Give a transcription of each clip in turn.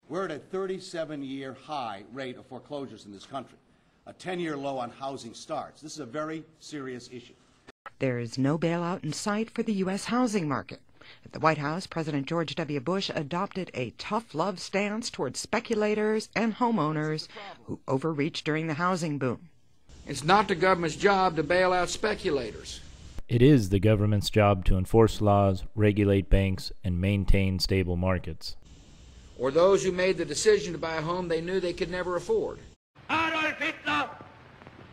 We're at a 37-year high rate of foreclosures in this country, a 10-year low on housing starts. This is a very serious issue. There is no bailout in sight for the U.S. housing market. At the White House, President George W. Bush adopted a tough love stance towards speculators and homeowners who overreached during the housing boom. It's not the government's job to bail out speculators. It is the government's job to enforce laws, regulate banks, and maintain stable markets. Or those who made the decision to buy a home they knew they could never afford. Adolf Hitler,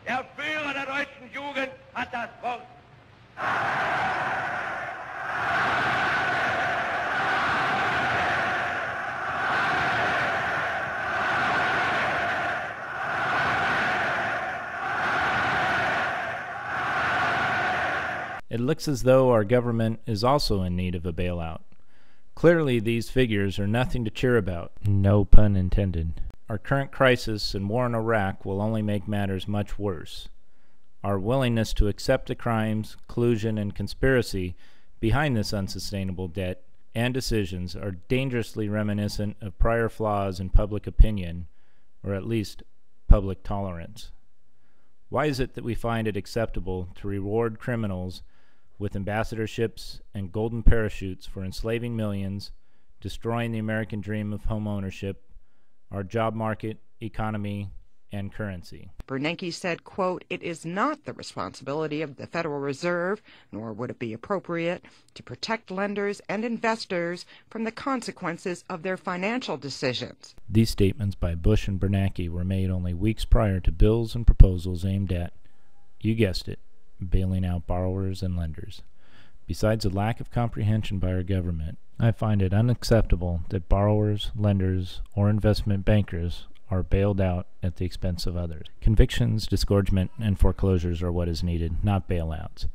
der Führer der deutschen Jugend, hat das Wort. It looks as though our government is also in need of a bailout. Clearly, these figures are nothing to cheer about. No pun intended. Our current crisis and war in Iraq will only make matters much worse. Our willingness to accept the crimes, collusion, and conspiracy behind this unsustainable debt and decisions are dangerously reminiscent of prior flaws in public opinion, or at least public tolerance. Why is it that we find it acceptable to reward criminals with ambassadorships and golden parachutes for enslaving millions, destroying the American dream of home ownership, our job market, economy, and currency? Bernanke said, quote, "It is not the responsibility of the Federal Reserve, nor would it be appropriate, to protect lenders and investors from the consequences of their financial decisions." These statements by Bush and Bernanke were made only weeks prior to bills and proposals aimed at, you guessed it, bailing out borrowers and lenders. Besides a lack of comprehension by our government, I find it unacceptable that borrowers, lenders, or investment bankers are bailed out at the expense of others. Convictions, disgorgement, and foreclosures are what is needed, not bailouts.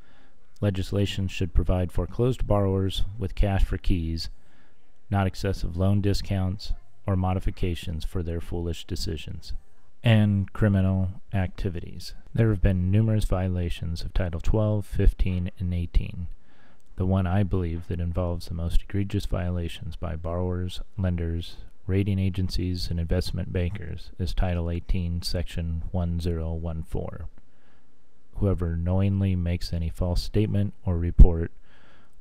Legislation should provide foreclosed borrowers with cash for keys, not excessive loan discounts or modifications for their foolish decisions. And criminal activities. There have been numerous violations of Title 12, 15, and 18. The one I believe that involves the most egregious violations by borrowers, lenders, rating agencies, and investment bankers is Title 18, Section 1014. Whoever knowingly makes any false statement or report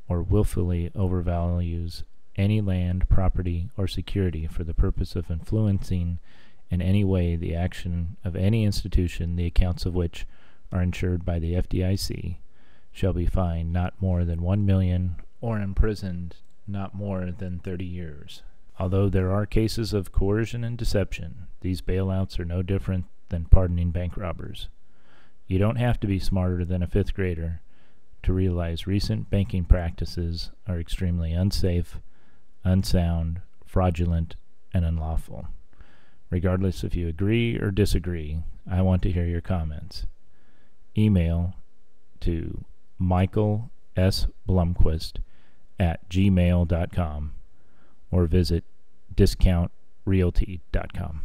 or willfully overvalues any land, property, or security for the purpose of influencing in any way the action of any institution the accounts of which are insured by the FDIC shall be fined not more than $1 million or imprisoned not more than 30 years. Although there are cases of coercion and deception, these bailouts are no different than pardoning bank robbers. You don't have to be smarter than a fifth grader to realize recent banking practices are extremely unsafe, unsound, fraudulent, and unlawful. Regardless if you agree or disagree, I want to hear your comments. Email to michaelsblumquist@gmail.com or visit discountrealty.com.